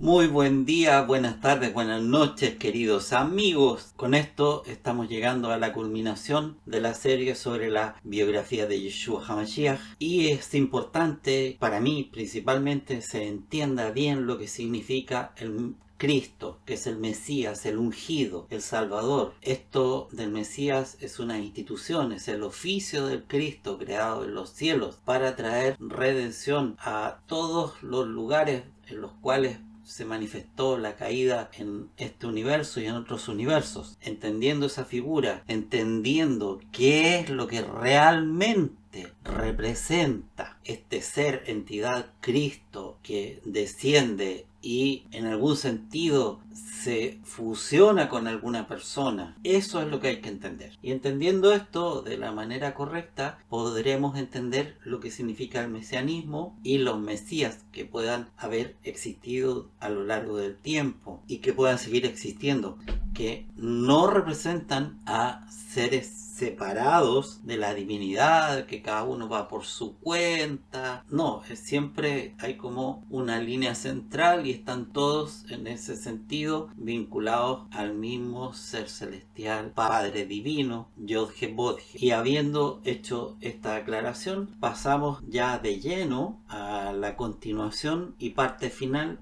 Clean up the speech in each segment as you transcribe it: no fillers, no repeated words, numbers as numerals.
Muy buen día, buenas tardes, buenas noches, queridos amigos. Con esto estamos llegando a la culminación de la serie sobre la biografía de Yeshua HaMashiach y es importante para mí principalmente se entienda bien lo que significa el Cristo, que es el Mesías, el ungido, el Salvador. Esto del Mesías es una institución, es el oficio del Cristo creado en los cielos para traer redención a todos los lugares en los cuales se manifestó la caída en este universo y en otros universos. Entendiendo esa figura, entendiendo qué es lo que realmente representa este ser, entidad, Cristo, que desciende y en algún sentido se fusiona con alguna persona. Eso es lo que hay que entender. Y entendiendo esto de la manera correcta, podremos entender lo que significa el mesianismo y los mesías que puedan haber existido a lo largo del tiempo y que puedan seguir existiendo, que no representan a seres separados de la divinidad, que cada uno va por su cuenta. No, siempre hay como una línea central y están todos en ese sentido vinculados al mismo ser celestial, Padre Divino, Yod-He-Vod-He. Y habiendo hecho esta aclaración, pasamos ya de lleno a la continuación y parte final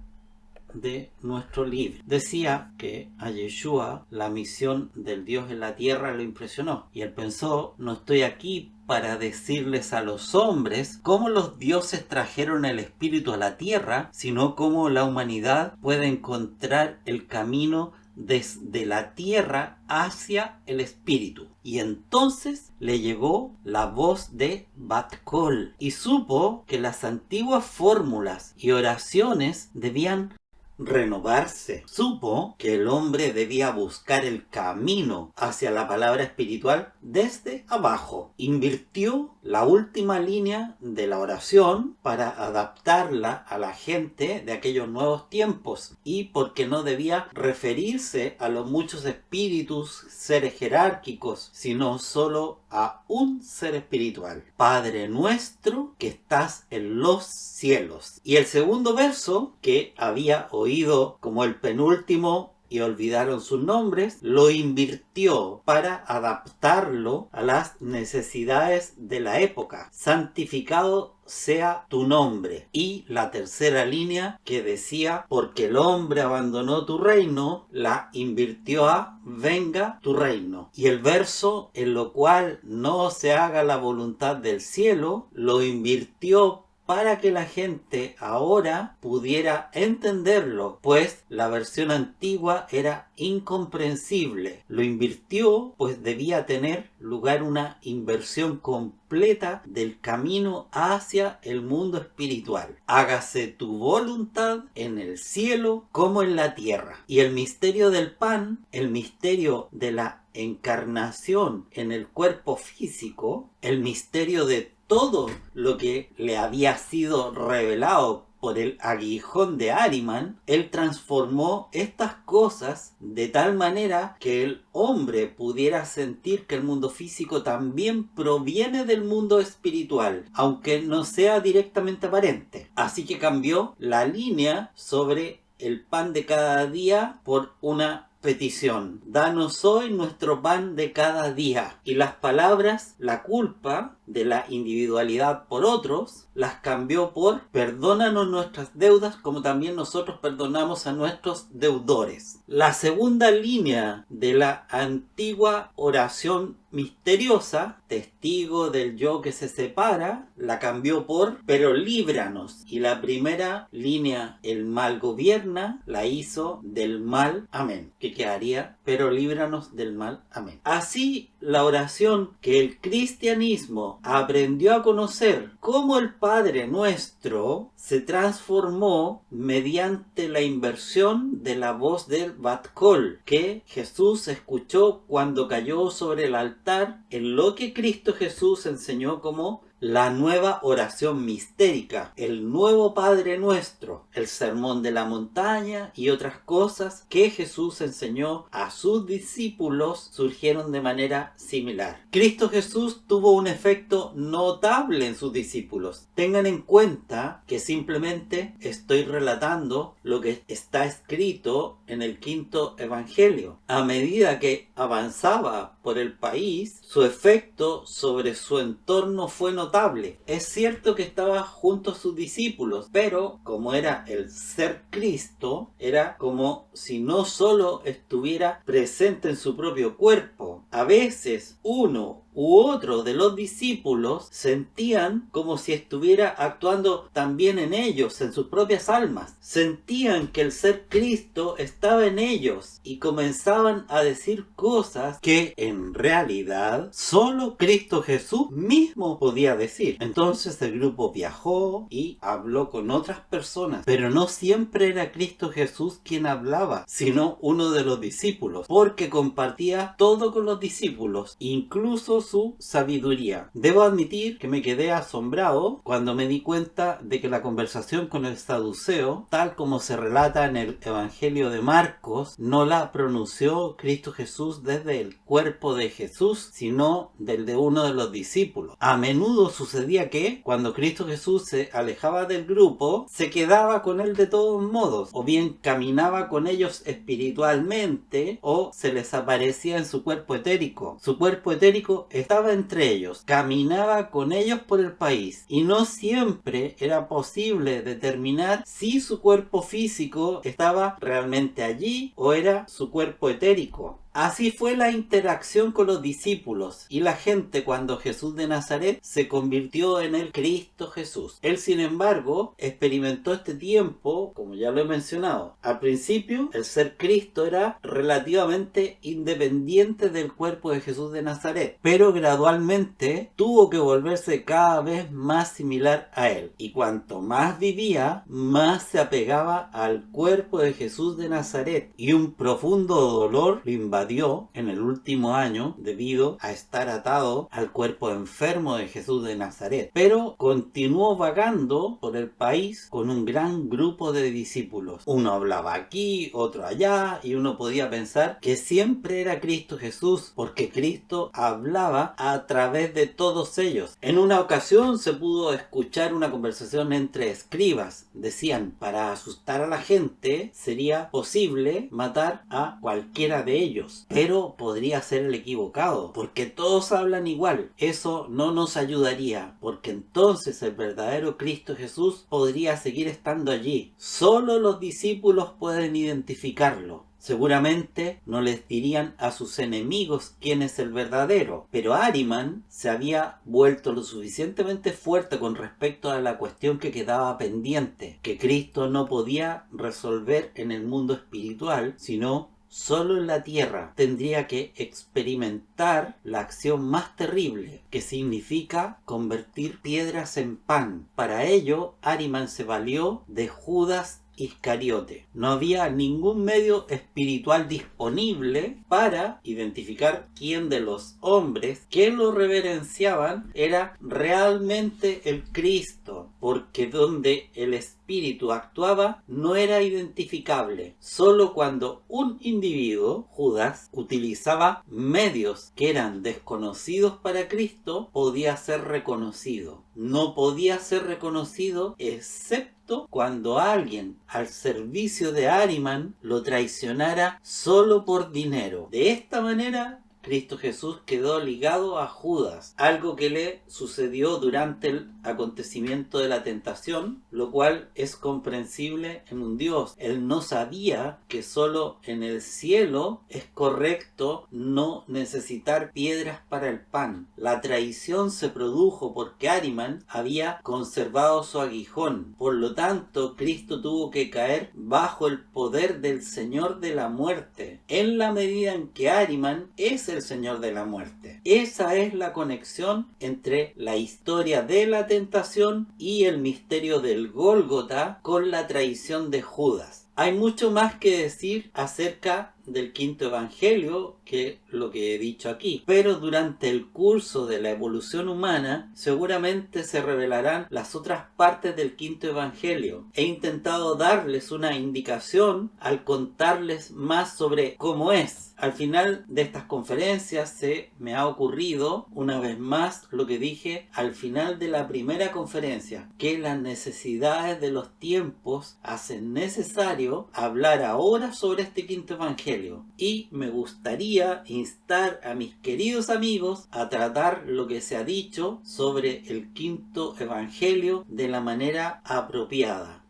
de nuestro libro. Decía que a Yeshua la misión del Dios en la tierra lo impresionó y él pensó: no estoy aquí para decirles a los hombres cómo los dioses trajeron el espíritu a la tierra, sino cómo la humanidad puede encontrar el camino desde la tierra hacia el espíritu. Y entonces le llegó la voz de Bat Kol y supo que las antiguas fórmulas y oraciones debían renovarse. Supo que el hombre debía buscar el camino hacia la palabra espiritual desde abajo. Invirtió la última línea de la oración para adaptarla a la gente de aquellos nuevos tiempos y porque no debía referirse a los muchos espíritus, seres jerárquicos, sino solo a un ser espiritual: Padre nuestro que estás en los cielos. Y el segundo verso, que había oído como el penúltimo y olvidaron sus nombres, lo invirtió para adaptarlo a las necesidades de la época: santificado sea tu nombre. Y la tercera línea, que decía: porque el hombre abandonó tu reino, la invirtió a venga tu reino. Y el verso en lo cual no se haga la voluntad del cielo, lo invirtió para que la gente ahora pudiera entenderlo, pues la versión antigua era incomprensible. Lo invirtió, pues debía tener lugar una inversión completa del camino hacia el mundo espiritual. Hágase tu voluntad en el cielo como en la tierra. Y el misterio del pan, el misterio de la encarnación en el cuerpo físico, el misterio de todo lo que le había sido revelado por el aguijón de Ahriman, él transformó estas cosas de tal manera que el hombre pudiera sentir que el mundo físico también proviene del mundo espiritual, aunque no sea directamente aparente. Así que cambió la línea sobre el pan de cada día por una petición: danos hoy nuestro pan de cada día. Y las palabras, la culpa de la individualidad por otros, las cambió por: perdónanos nuestras deudas como también nosotros perdonamos a nuestros deudores. La segunda línea de la antigua oración misteriosa, testigo del yo que se separa, la cambió por pero líbranos. Y la primera línea, el mal gobierna, la hizo del mal, amén, que quedaría pero líbranos del mal, amén. Así la oración que el cristianismo aprendió a conocer como el Padre Nuestro se transformó mediante la inversión de la voz del Bat Kol que Jesús escuchó cuando cayó sobre el altar, en lo que Cristo Jesús enseñó como la nueva oración mistérica, el nuevo Padre Nuestro, el Sermón de la Montaña y otras cosas que Jesús enseñó a sus discípulos surgieron de manera similar. Cristo Jesús tuvo un efecto notable en sus discípulos. Tengan en cuenta que simplemente estoy relatando lo que está escrito en el quinto evangelio. A medida que avanzaba por el país, su efecto sobre su entorno fue notable. Es cierto que estaba junto a sus discípulos, pero como era el ser Cristo, era como si no solo estuviera presente en su propio cuerpo. A veces uno u otro de los discípulos sentían como si estuviera actuando también en ellos, en sus propias almas. Sentían que el ser Cristo estaba en ellos y comenzaban a decir cosas que en realidad solo Cristo Jesús mismo podía decir. Entonces el grupo viajó y habló con otras personas, pero no siempre era Cristo Jesús quien hablaba, sino uno de los discípulos, porque compartía todo con los discípulos, incluso su sabiduría. Debo admitir que me quedé asombrado cuando me di cuenta de que la conversación con el saduceo, tal como se relata en el Evangelio de Marcos, no la pronunció Cristo Jesús desde el cuerpo de Jesús, sino del de uno de los discípulos. A menudo sucedía que, cuando Cristo Jesús se alejaba del grupo, se quedaba con él de todos modos, o bien caminaba con ellos espiritualmente, o se les aparecía en su cuerpo etérico. Su cuerpo etérico estaba entre ellos, caminaba con ellos por el país, y no siempre era posible determinar si su cuerpo físico estaba realmente allí o era su cuerpo etérico. Así fue la interacción con los discípulos y la gente cuando Jesús de Nazaret se convirtió en el Cristo Jesús. Él, sin embargo, experimentó este tiempo, como ya lo he mencionado. Al principio, el ser Cristo era relativamente independiente del cuerpo de Jesús de Nazaret, pero gradualmente tuvo que volverse cada vez más similar a él. Y cuanto más vivía, más se apegaba al cuerpo de Jesús de Nazaret, y un profundo dolor lo invadió en el último año debido a estar atado al cuerpo enfermo de Jesús de Nazaret, pero continuó vagando por el país con un gran grupo de discípulos. Uno hablaba aquí, otro allá, y uno podía pensar que siempre era Cristo Jesús, porque Cristo hablaba a través de todos ellos. En una ocasión se pudo escuchar una conversación entre escribas. Decían, para asustar a la gente sería posible matar a cualquiera de ellos, pero podría ser el equivocado, porque todos hablan igual. Eso no nos ayudaría, porque entonces el verdadero Cristo Jesús podría seguir estando allí. Solo los discípulos pueden identificarlo. Seguramente no les dirían a sus enemigos quién es el verdadero, pero Ahriman se había vuelto lo suficientemente fuerte con respecto a la cuestión que quedaba pendiente, que Cristo no podía resolver en el mundo espiritual, sino solo en la tierra. Tendría que experimentar la acción más terrible, que significa convertir piedras en pan. Para ello, Ahriman se valió de Judas Iscariote. No había ningún medio espiritual disponible para identificar quién de los hombres que lo reverenciaban era realmente el Cristo, porque donde el espíritu actuaba no era identificable. Solo cuando un individuo, Judas, utilizaba medios que eran desconocidos para Cristo, podía ser reconocido. No podía ser reconocido excepto cuando alguien al servicio de Ahriman lo traicionara solo por dinero. De esta manera, Cristo Jesús quedó ligado a Judas, algo que le sucedió durante el acontecimiento de la tentación, lo cual es comprensible en un Dios. Él no sabía que solo en el cielo es correcto no necesitar piedras para el pan. La traición se produjo porque Ahriman había conservado su aguijón. Por lo tanto, Cristo tuvo que caer bajo el poder del Señor de la muerte, en la medida en que Ahriman es el Señor de la muerte. Esa es la conexión entre la historia de la tentación y el misterio del Gólgota con la traición de Judas. Hay mucho más que decir acerca del quinto evangelio que lo que he dicho aquí, pero durante el curso de la evolución humana seguramente se revelarán las otras partes del quinto evangelio. He intentado darles una indicación al contarles más sobre cómo es. Al final de estas conferencias se me ha ocurrido una vez más lo que dije al final de la primera conferencia, que las necesidades de los tiempos hacen necesario hablar ahora sobre este quinto evangelio, y me gustaría instar a mis queridos amigos a tratar lo que se ha dicho sobre el quinto evangelio de la manera apropiada.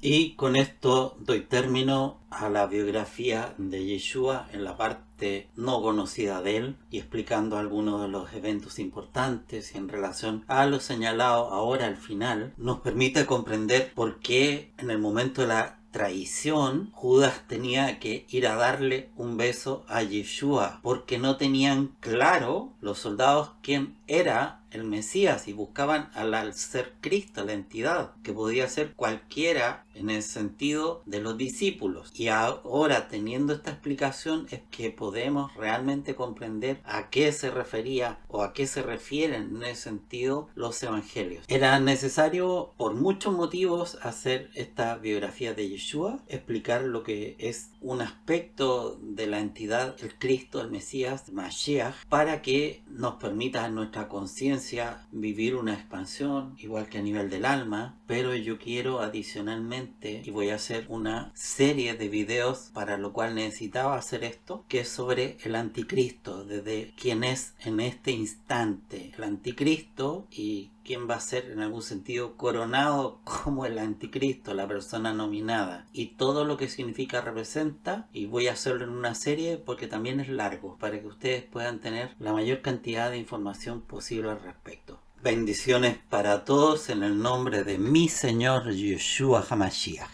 Y con esto doy término a la biografía de Yeshua en la parte no conocida de él, y explicando algunos de los eventos importantes y en relación a lo señalado ahora al final, nos permite comprender por qué en el momento de la traición Judas tenía que ir a darle un beso a Yeshua, porque no tenían claro los soldados quién era el Mesías y buscaban al ser Cristo, la entidad, que podía ser cualquiera en el sentido de los discípulos. Y ahora, teniendo esta explicación, es que podemos realmente comprender a qué se refería o a qué se refieren en ese sentido los evangelios. Era necesario por muchos motivos hacer esta biografía de Yeshua, explicar lo que es un aspecto de la entidad, el Cristo, el Mesías, Mashiach, para que nos permita en nuestra conciencia vivir una expansión, igual que a nivel del alma. Pero yo quiero adicionalmente, y voy a hacer una serie de videos para lo cual necesitaba hacer esto, que es sobre el anticristo, desde quién es en este instante el anticristo y quién va a ser en algún sentido coronado como el anticristo, la persona nominada, y todo lo que significa representa. Y voy a hacerlo en una serie porque también es largo, para que ustedes puedan tener la mayor cantidad de información posible al respecto. Bendiciones para todos en el nombre de mi Señor Yeshua HaMashiach.